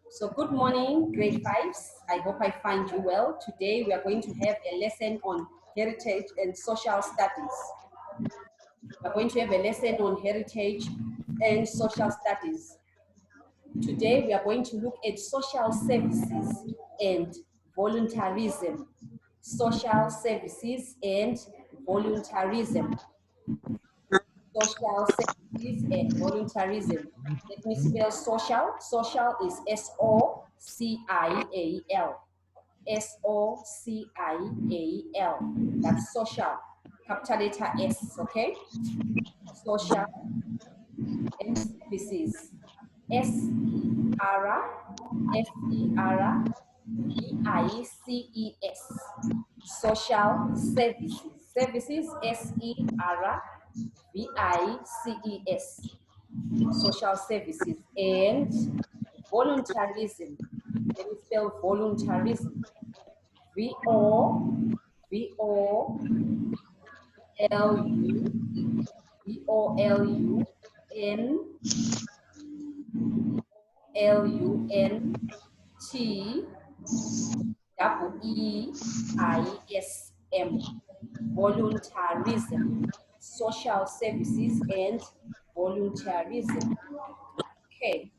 So good morning, grade fives. I hope I find you well. Today we are going to have a lesson on heritage and social studies. We're going to have a lesson on heritage and social studies. Today we are going to look at social services and volunteerism. Social services and volunteerism. Social services and volunteerism. Let me spell social. Social is S-O-C-I-A-L. S-O-C-I-A-L. That's social. Capital letter S, okay? Social and services. S-E-R, S-E-R, V-I-C-E-S. Social services. Services, S-E-R, V-I-C-E-S. Social services and voluntarism. Let me spell voluntarism. V-O-L-U, V-O-L-U-N-T-E-E-I-S-M. Voluntarism. Social services and voluntarism. Okay.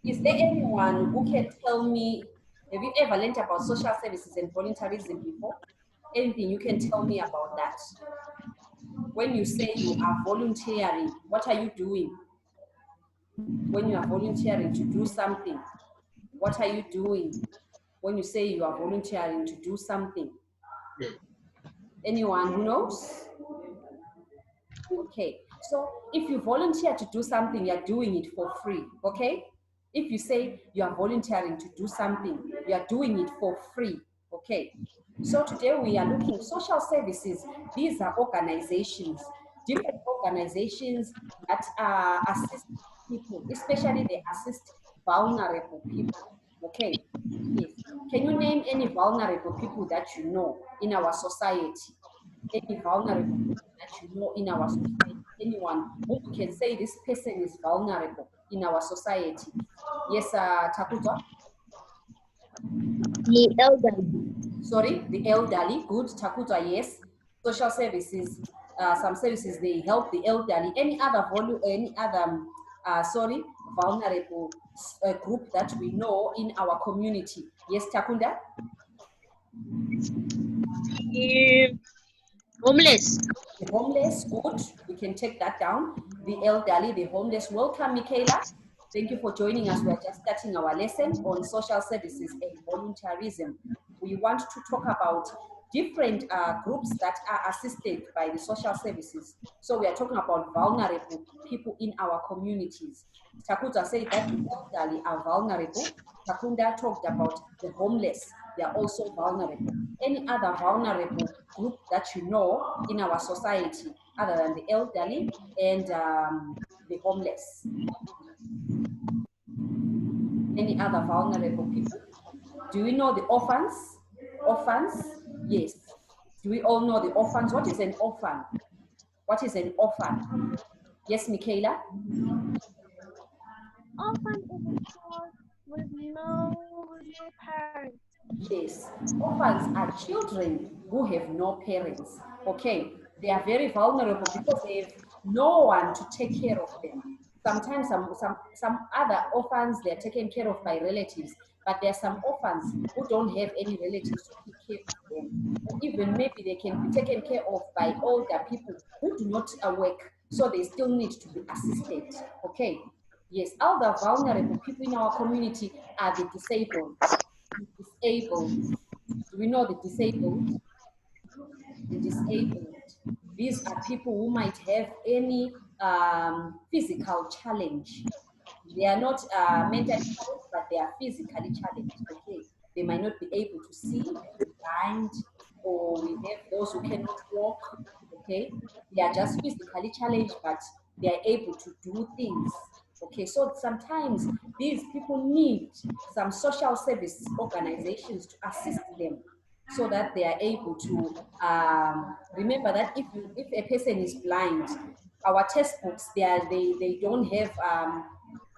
Is there anyone who can tell me, have you ever learned about social services and voluntarism before? Anything you can tell me about that? When you say you are volunteering, what are you doing? When you are volunteering to do something, what are you doing? When you say you are volunteering to do something? Anyone who knows? Okay, so if you volunteer to do something, you're doing it for free, okay? If you say you are volunteering to do something, you are doing it for free, okay? So today we are looking social services. These are organizations, different organizations that assist people, especially they assist vulnerable people, okay? Yes. Can you name any vulnerable people that you know in our society? Any vulnerable people that you know in our society? Anyone who can say this person is vulnerable in our society? Yes, Takuta? The elderly. Sorry, the elderly. Good, Takuta, yes. Social services, some services, they help the elderly. Any other vulnerable group that we know in our community? Yes, Takunda? The homeless. The homeless, good. We can take that down. The elderly, the homeless. Welcome, Michaela. Thank you for joining us. We're just starting our lesson on social services and volunteerism. We want to talk about different groups that are assisted by the social services. So we are talking about vulnerable people in our communities. Takuta said that the elderly are vulnerable. Takunda talked about the homeless. They are also vulnerable. Any other vulnerable group that you know in our society other than the elderly and the homeless? Any other vulnerable people? Do we know the orphans? Orphans? Yes. Do we all know the orphans? What is an orphan? What is an orphan? Yes, Michaela? Orphan is a child with no real parents. Yes, orphans are children who have no parents. Okay, they are very vulnerable because they have no one to take care of them. Sometimes some other orphans, they are taken care of by relatives, but there are some orphans who don't have any relatives to take care of them. Or even maybe they can be taken care of by older people who do not work, so they still need to be assisted. Okay, yes, other vulnerable people in our community are the disabled. Disabled. Do we know the disabled? The disabled. These are people who might have any physical challenge. They are not mentally challenged, but they are physically challenged. Okay, they might not be able to see, blind, or we have those who cannot walk. Okay, they are just physically challenged, but they are able to do things. Okay, so sometimes these people need some social service organizations to assist them so that they are able to remember that if a person is blind, our textbooks they don't have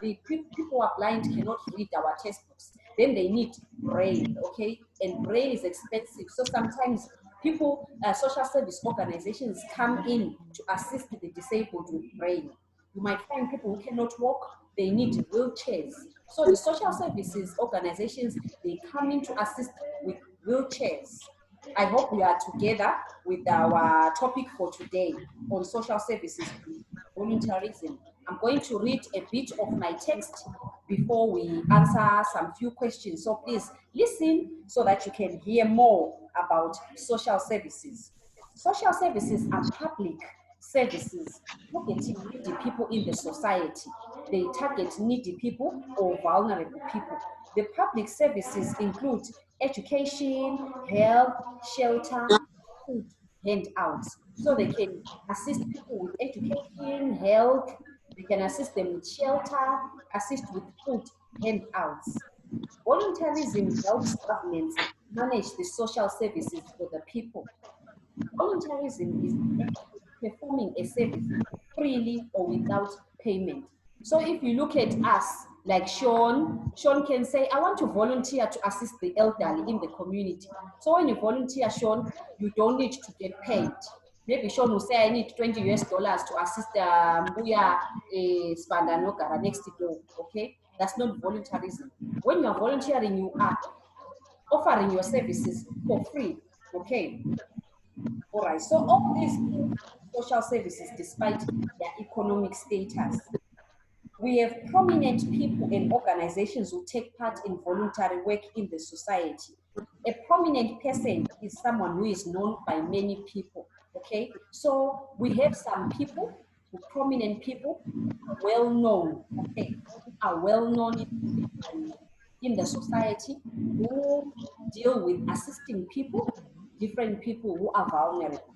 The people who are blind cannot read our textbooks. Then they need braille, okay? And braille is expensive. So sometimes people, social service organizations come in to assist the disabled with braille. You might find people who cannot walk, they need wheelchairs. So the social services organizations, they come in to assist with wheelchairs. I hope we are together with our topic for today on social services and volunteerism. I'm going to read a bit of my text before we answer some few questions. So please listen so that you can hear more about social services. Social services are public services targeting needy people in the society. They target needy people or vulnerable people. The public services include education, health, shelter, food handouts. So they can assist people with education, health, they can assist them with shelter, assist with food handouts. Volunteerism helps governments manage the social services for the people. Volunteerism is performing a service freely or without payment. So if you look at us, like Sean can say, I want to volunteer to assist the elderly in the community. So when you volunteer, Sean, you don't need to get paid. Maybe Sean will say, I need $20 to assist Mbuya Spandanogara next door, okay? That's not volunteerism. When you are volunteering, you are offering your services for free, okay? All right, so all these social services, despite their economic status, we have prominent people and organizations who take part in voluntary work in the society. A prominent person is someone who is known by many people, okay? So we have some people, prominent people, well known, okay, who are well known in the society, who deal with assisting people, different people who are vulnerable.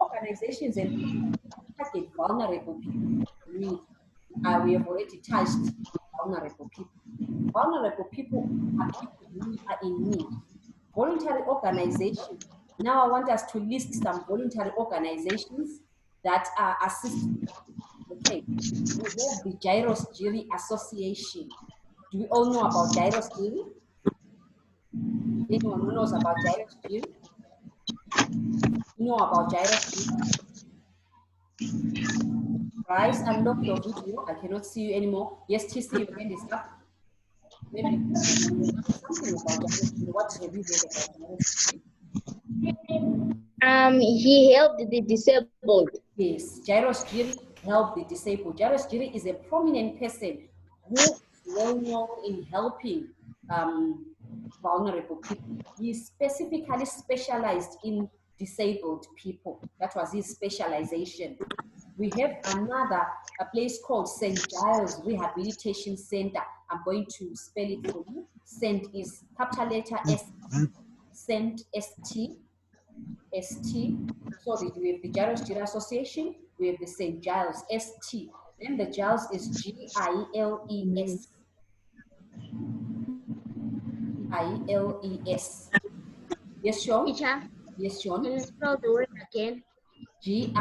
Organizations and target vulnerable people need. We have already touched vulnerable people. Vulnerable people are people who are in need. Voluntary organizations. Now I want us to list some voluntary organizations that are assisting. Okay, we have the Gyros Jury Association. Do we all know about Gyros Jury? Anyone who knows about Gyros Jury? You know about Gyros Jury? Rise, unlock your video. I cannot see you anymore. Yes, TC, your hand is up. Maybe something about Gyros Jury. What have you heard about Gyros Jury? He helped the disabled. Yes, Gyros Jury help the disabled. Gyros Jury is a prominent person who is well known in helping vulnerable people. He specifically specialized in disabled people. That was his specialization. We have another, a place called St. Giles Rehabilitation Center. I'm going to spell it for you. St is capital letter S, St, S-T, S-T. So we have the Giles Jury Association, we have the St. Giles, S-T. Then the Giles is Giles. Giles. Yes, Sean? Teacher, Yes, Sean? can you spell the word again? Giles.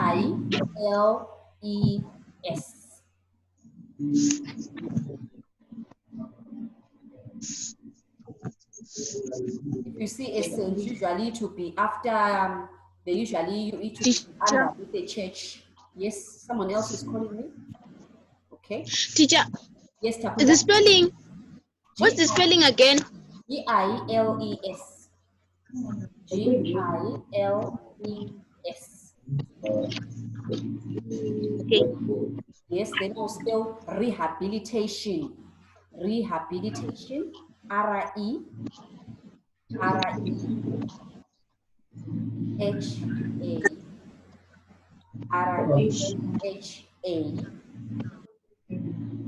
If you see a saint, usually to be after, they usually it to be under with the church. Yes, someone else is calling me. Okay. Teacher, Yes, the Takula. spelling. What's the spelling again? Giles. Giles. Okay. Yes, they will spell rehabilitation. Rehabilitation. R-E. R-E-H-A. R-E-H-A.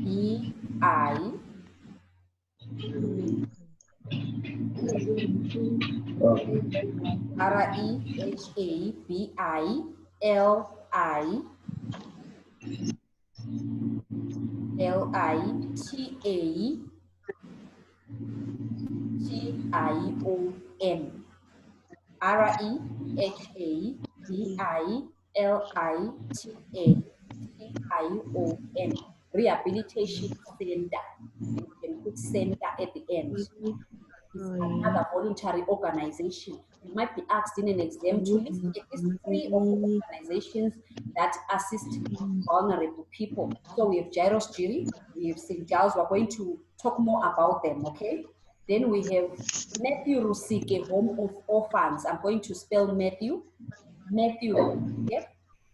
B-I. R-E-H-A-B-I-L-I. Litation. Rehabilitation. Rehabilitation Center. And you can put center at the end. It's another voluntary organization. You might be asked in an exam to list at least 3 or 4 organizations that assist vulnerable people. So we have Jairus Jiri, we have St. Giles. We're going to talk more about them, okay? Then we have Matthew Rusike, Home of Orphans. I'm going to spell Matthew. Matthew Rusike,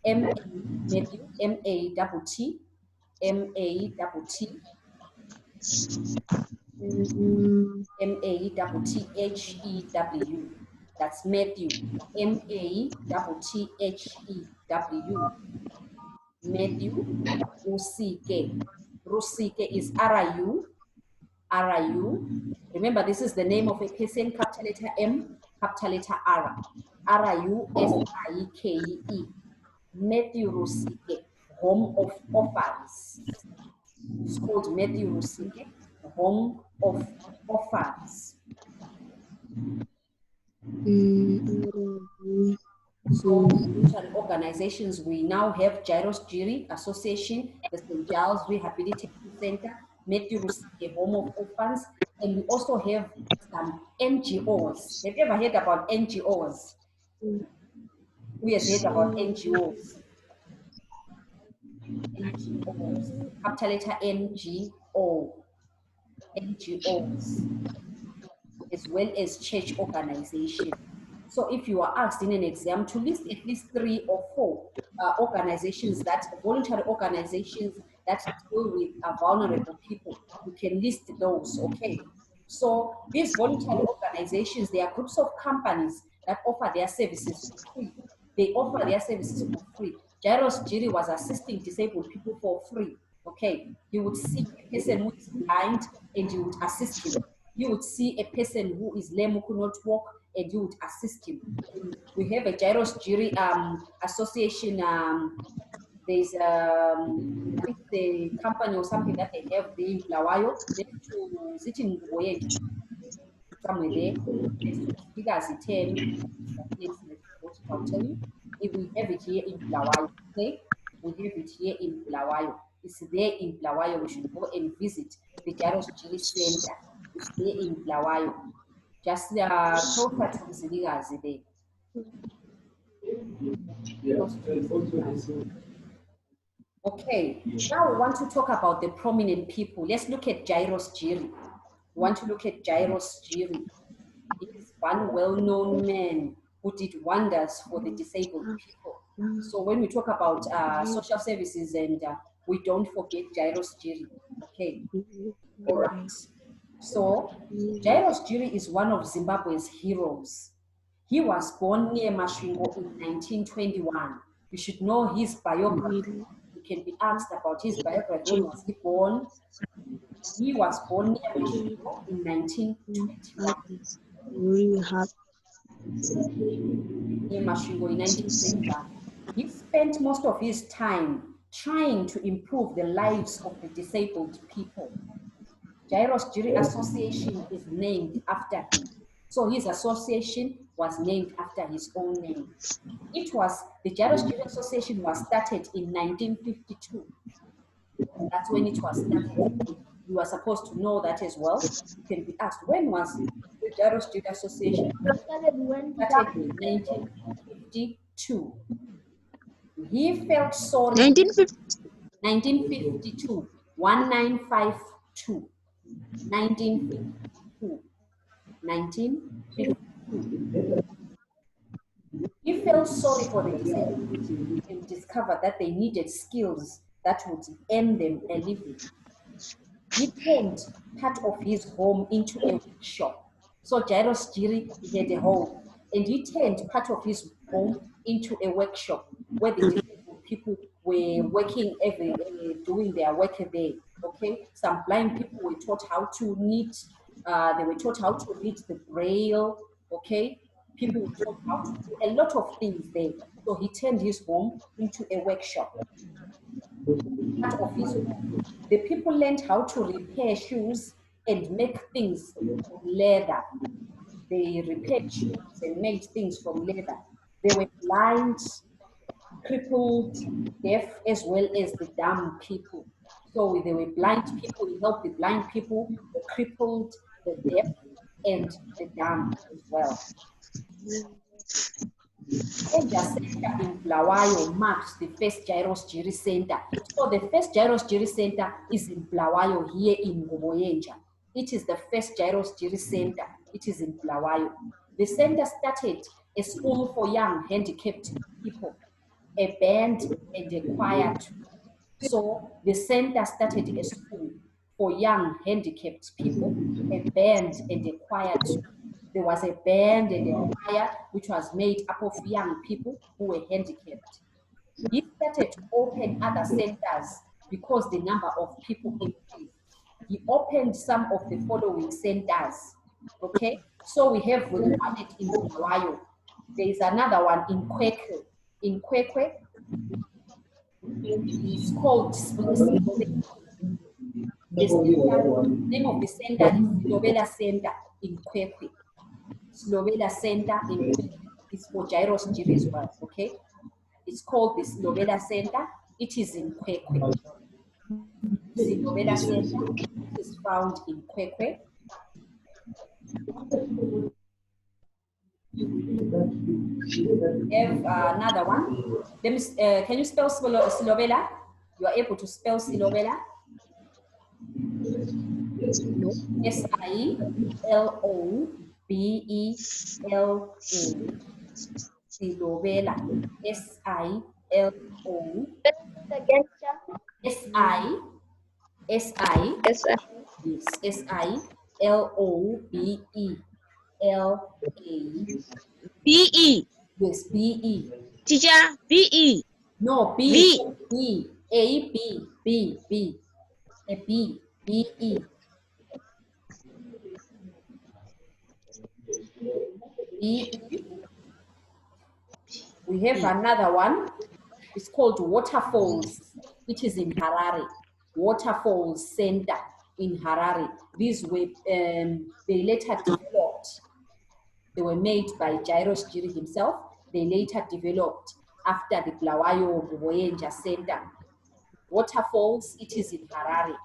Matthew, M-A-T-T, M-A-T-T, M-A-T-T-H-E-W. That's Matthew. M-A-T-T-H-E-W. Matthew Rusike. Rusike is R-I-U. R-I-U. Remember, this is the name of a person, capital letter M, capital letter R. R-I-U-S-I-K-E. Matthew Rusike, Home of Orphans. It's called Matthew Rusike, Home of Orphans. So, voluntary organizations, we now have Jairus Jiri Association, the St. Giles Rehabilitation Center, Matthew Rusike, Home of Orphans, and we also have some NGOs. Have you ever heard about NGOs? Who has heard about NGOs? NGOs, capital letter NGO, NGOs, as well as church organizations. So if you are asked in an exam to list at least 3 or 4 organizations, voluntary organizations that deal with vulnerable people, you can list those, okay? So these voluntary organizations, they are groups of companies that offer their services for free. They offer their services for free. Jairus Jiri was assisting disabled people for free, okay? You would see a person who is blind and you would assist him. You would see a person who is lame, who could not walk, and you would assist him. We have a Jairus Jiri association. There's I think the company or something that they have there in Blawayo, next to sitting somewhere there, next to Figures 10. I'll tell you. If we have it here in Blawayo, okay? We have it here in Blawayo. It's there in Blawayo. We should go and visit the Jairus Jiri Center. It's there in Blawayo. Just closer to the Ziligazi there. Okay, now we want to talk about the prominent people. Let's look at Jairus Jiri. We want to look at Jairus Jiri. He is one well-known man who did wonders for the disabled people. So when we talk about social services, and we don't forget Jairus Jiri. Okay, all right. So Jairus Jiri is one of Zimbabwe's heroes. He was born near Masvingo in 1921. You should know his biography. You can be asked about his biography. When was he born? He was born near Masvingo in 1921. Near Masvingo in 1921. He spent most of his time trying to improve the lives of the disabled people. Jairus Jiri Association is named after him. So his association was named after his own name. The Jairus Jiri Association was started in 1952. That's when it was started. You are supposed to know that as well. You can be asked, when was the Jairus Jiri Association? Started in 1952. He felt sorry. 1952, 1952. 1952. He felt sorry for the disabled and discovered that they needed skills that would earn them a living. He turned part of his home into a workshop. So Jairus Jiri had a home, and he turned part of his home into a workshop where the disabled people were working doing their work there. Okay, some blind people were taught how to knit. They were taught how to read the braille. Okay, people were taught how to do a lot of things there. So he turned his home into a workshop. Part of his home. The people learned how to repair shoes and make things from leather. They repaired shoes and made things from leather. They were blind, crippled, deaf, as well as the dumb people. So there were blind people, he helped the blind people, the crippled, the deaf, and the dumb as well. Enja Center in Bulawayo marks the first Jairus Jiri Center. So the first Jairus Jiri Center is in Bulawayo here in Ngoboyenja. It is the first Jairus Jiri Center. It is in Bulawayo. The center started a school for young handicapped people, a band and a choir too. So the center started a school for young handicapped people, a band and a choir too. There was a band and a choir which was made up of young people who were handicapped. He started to open other centers because the number of people increased. He opened some of the following centers. Okay, so we have the one in Bulawayo. There is another one in Kwekwe. In Kwekwe, it's called the name of the center is Slovela Center in Kwekwe. Slovela Center in Kwekwe is for Jairus Jiri as well, okay? It's called the Slovela Center. It is in Kwekwe. Slovela Center is found in Kwekwe. We have another one. Let me, can you spell Slovela? You are able to spell Slovela? S-I-L-O-B-E-L-A. Slovela. S-I-L-O. S-I. S-I. Yes, S-I-L-O-B-E-L-A. B-E. Yes, B-E. Teacher, B-E. No, B. V. B. A, B, B, B. A B, B-E. B-E. We have another one. It's called Waterfalls. It is in Harare. Waterfalls Center in Harare. These were, they later developed. They were made by Jairus Jiri himself. They later developed after the Bulawayo Ngoboyenja Center. Waterfalls, it is in Harare.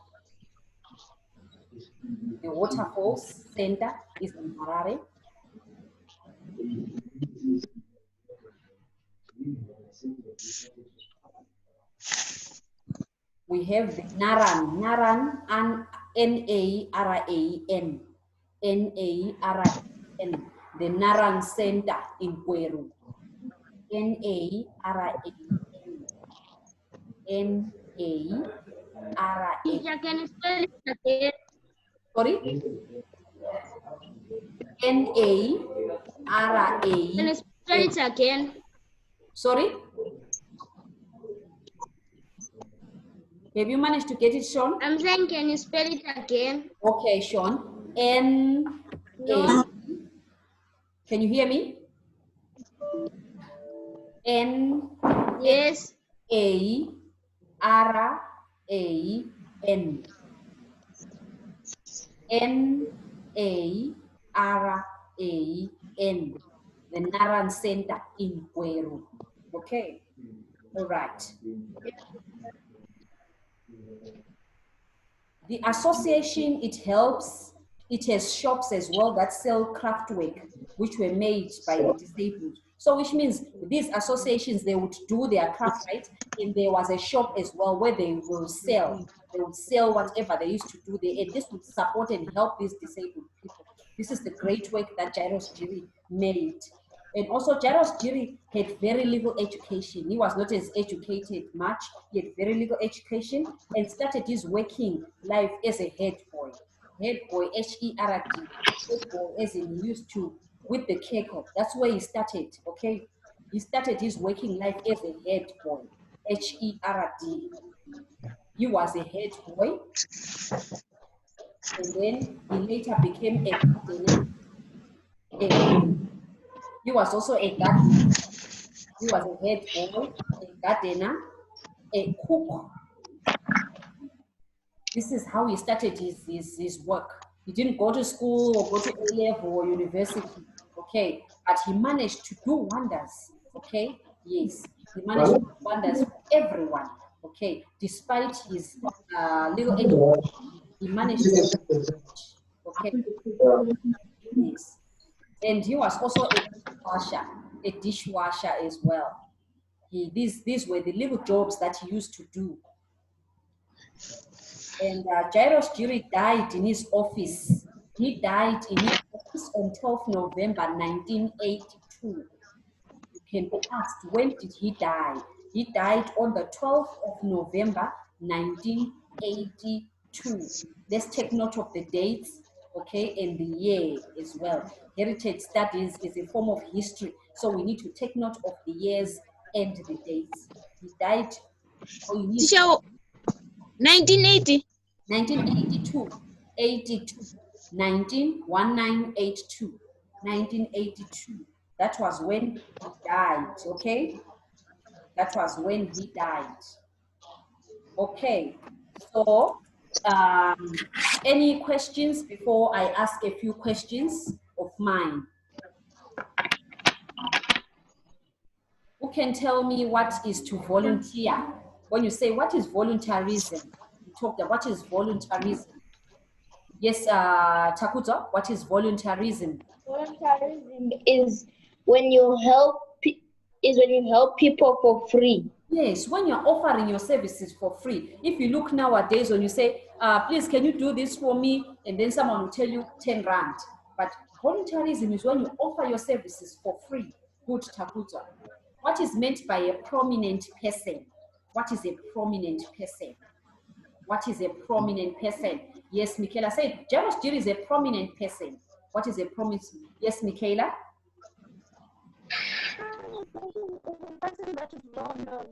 The Waterfalls Center is in Harare. We have the Naran, N-A-R-A-N, N-A-R-A-N, the Naran Center in Kweru. N-A-R-A-N, N-A-R-A-N. Teacher, can you spell it again? Sorry? N-A-R-A. Can you spell it again? Sorry? Have you managed to get it, Sean? I'm saying, can you spell it again? Okay, Sean. N-A. No. Can you hear me? N. Yes. A-R-A-N. N-A-R-A-N. The Naran Center in Kweru. Okay. All right. The association, it helps. It has shops as well that sell craft work, which were made by the disabled. So which means these associations, they would do their craft, right? And there was a shop as well where they will sell. They would sell whatever they used to do there. And this would support and help these disabled people. This is the great work that Jairus Jiri made. And also Jairus Jiri had very little education. He was not as educated much. He had very little education and started his working life as a head boy. Head boy, H-E-R-D. Head boy, as in he used to with the keko. That's where he started, okay? He started his working life as a head boy, H-E-R-D. He was a head boy. And then he later became a gardener. He was also a gardener. He was a head boy, a gardener, a cook. This is how he started his work. He didn't go to school or go to A-level or university, okay? But he managed to do wonders, okay? Yes, he managed to do wonders for everyone. Okay, despite his little education, he managed to manage. Okay, yes. And he was also a dishwasher as well. These were the little jobs that he used to do. And Jairus Jiri died in his office. He died in his office on 12th November 1982. You can be asked, when did he die? He died on the 12th of November 1982. Let's take note of the dates, okay, and the year as well. Heritage studies is a form of history, so we need to take note of the years and the dates. He died, or you need Teacher, 1980. 1982, 82, 1982. That was when he died, okay? That was when he died. Okay, so any questions before I ask a few questions of mine? Who can tell me what is to volunteer? When you say what is volunteerism, you talked about what is volunteerism. Yes, Takuta, what is volunteerism? Volunteerism is when you help people for free. Yes, when you're offering your services for free. If you look nowadays when you say, please, can you do this for me? And then someone will tell you 10 rand. But volunteerism is when you offer your services for free. Good, Takuta. What is meant by a prominent person? What is a prominent person? What is a prominent person? Yes, Michaela said, Jairus Jiri is a prominent person. What is a prominent? Yes, Michaela? Person that is well known.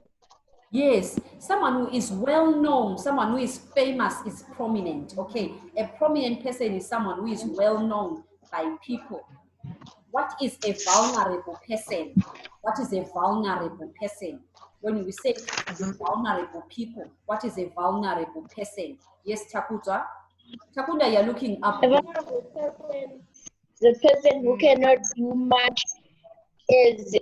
Yes, someone who is well known, someone who is famous is prominent. Okay, a prominent person is someone who is well known by people. What is a vulnerable person? What is a vulnerable person? When we say vulnerable people, what is a vulnerable person? Yes, Takuta. Takuta, you're looking up. A vulnerable person, the person who cannot do much, is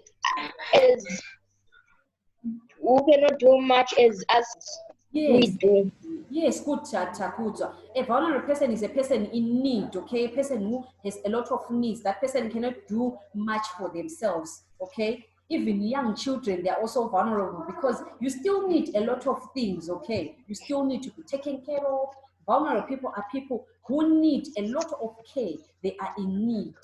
who cannot do much as us we Yes. do. Yes, good, Takuta. A vulnerable person is a person in need, okay? A person who has a lot of needs. That person cannot do much for themselves, okay? Even young children, they are also vulnerable because you still need a lot of things, okay? You still need to be taken care of. Vulnerable people are people who need a lot of care. They are in need.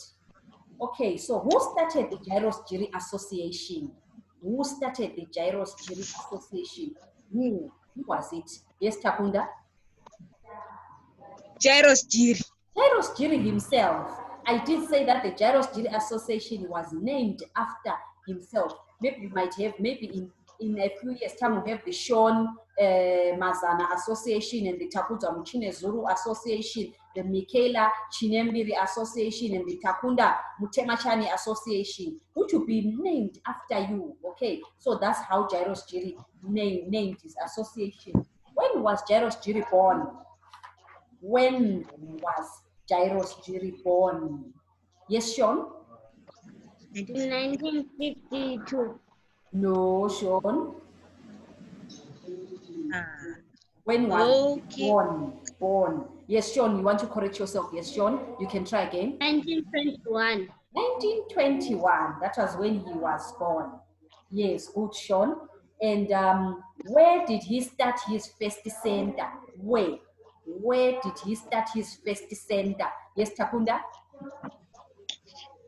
Okay, so who started the Jairus Jiri Association? Who started the Jairus Jiri Association? Who was it? Yes, Takunda? Jairus Jiri. Jairus Jiri himself. I did say that the Jairus Jiri Association was named after himself. Maybe you might have, maybe in a few years' time, we have the Sean Mazana Association and the Takuta Muchine Zuru Association, the Michaela Chinembiri Association and the Takunda Mutemachani Association, which will be named after you. Okay, so that's how Jairus Jiri named his association. When was Jairus Jiri born? When was Jairus Jiri born? Yes, Sean? In 1952. No, Sean. When was Okay. born? Yes, Sean, you want to correct yourself. Yes, Sean, you can try again. 1921. 1921, that was when he was born. Yes, good, Sean. And where did he start his first center? Where did he start his first center? Yes, Takunda?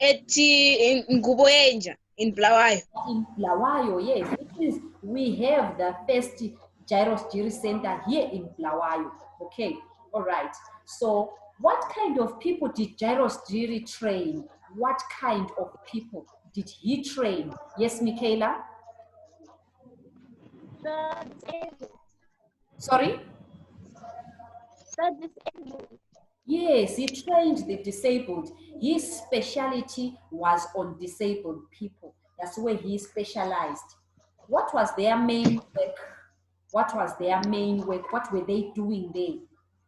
In Nguboenja, in Blawayo. In Blawayo, yes. It means we have the first Jairus Jiri Center here in Blawayo. Okay, all right. So what kind of people did Jairus Jiri train? What kind of people did he train? Yes, Michaela? The disabled. Sorry? The disabled. Yes, he trained the disabled. His specialty was on disabled people. That's where he specialized. What was their main work? What was their main work? What were they doing there?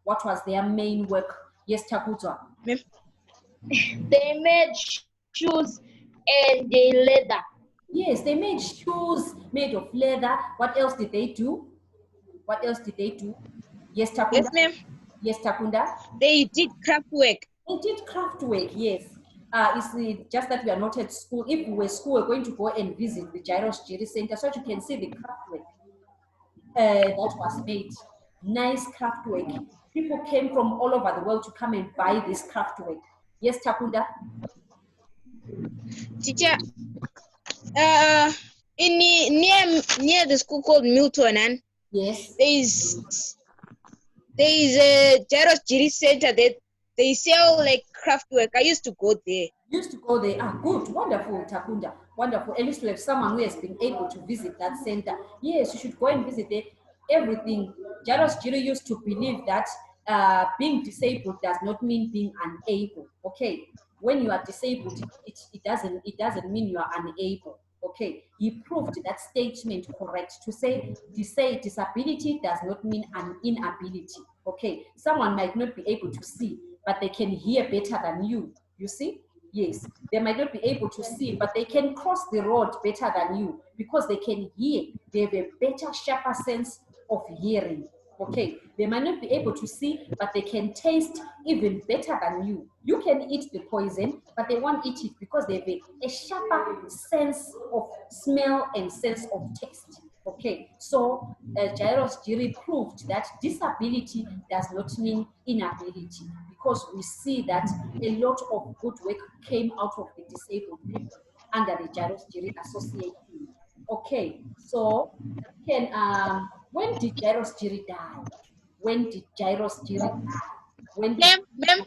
What was their main work? Yes, Takuta. They made shoes and they leather. Yes, they made shoes made of leather. What else did they do? What else did they do? Yes, Yes, Takunda? ma'am. Yes, Takunda? They did craft work. They did craft work, yes. It's just that we are not at school. If we were at school, we're going to go and visit the Gyros Jiri Center so that you can see the craft work that was made. Nice craft work. People came from all over the world to come and buy this craft work. Yes, Takunda? Teacher, in near the school called Mlotshwa, Yes. there is a Gyros Jiri Center that they sell like craft work. I used to go there. Used to go there. Ah, good, wonderful, Takunda, wonderful. At least we have someone who has been able to visit that center. Yes, you should go and visit there. Everything. Jaros Jiri used to believe that being disabled does not mean being unable. Okay, when you are disabled, it doesn't mean you are unable. Okay, he proved that statement correct to say disability does not mean an inability. Okay, someone might not be able to see, but they can hear better than you. You see? Yes, they might not be able to see, but they can cross the road better than you because they can hear. They have a better, sharper sense of hearing. Okay, they might not be able to see, but they can taste even better than you. You can eat the poison, but they won't eat it because they have a sharper sense of smell and sense of taste. Okay, so Jairus Jiri proved that disability does not mean inability because we see that a lot of good work came out of the disabled people under the Jairus Jiri Association. Okay, so when did Jairus Jiri die? When did Jairus Jiri die? When did Ma'am,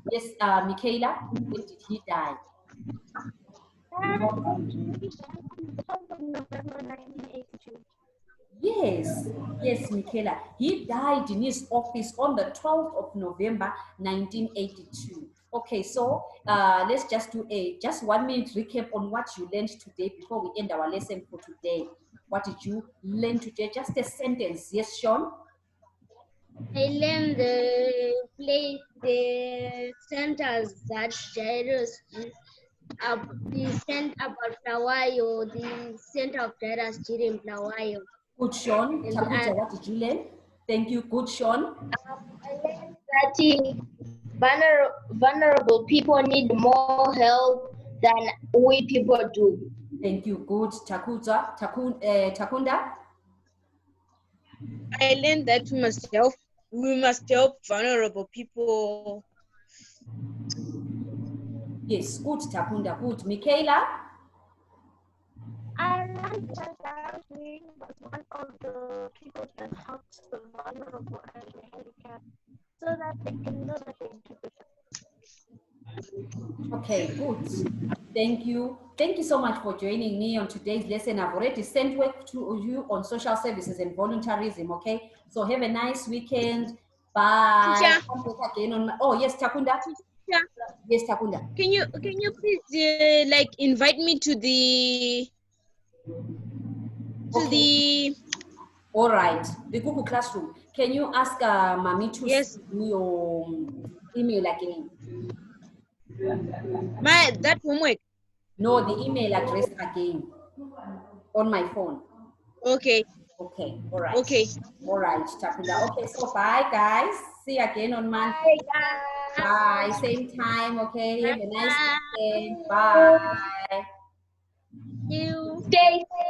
yes, Michaela, when did he die? Yes, yes, Michaela. He died in his office on the 12th of November, 1982. Okay, so let's just do just 1 minute recap on what you learned today before we end our lesson for today. What did you learn today? Just a sentence. Yes, Sean? I learned the centers that Jairus the center about Flawayo, the center of Jairus Jiri in Flawayo. Good, Sean. And Takuja, what did you learn? Thank you. Good, Sean. I learned that vulnerable people need more help than we people do. Thank you. Good. Takunda? I learned that we must help vulnerable people. Yes, good, Takunda. Good. Michaela? I learned that Jacqueline was one of the people that helps the vulnerable and the handicapped so that they can know that they do it. Okay, good. Thank you. Thank you so much for joining me on today's lesson. I've already sent work to you on social services and volunteerism, okay? So have a nice weekend. Bye. Teacher. Again on oh, yes, Takunda. Teacher, Yes, Takunda. can you please like invite me to the All right, the Google Classroom. Can you ask Mami to Yes. send me your email again? that homework? No, the email address again on my phone. Okay. Okay, all right. Okay. All right, Takunda. Okay, so bye, guys. See you again on Monday. Bye, guys. Bye, same time, okay? Have a nice weekend. Bye. Stay safe.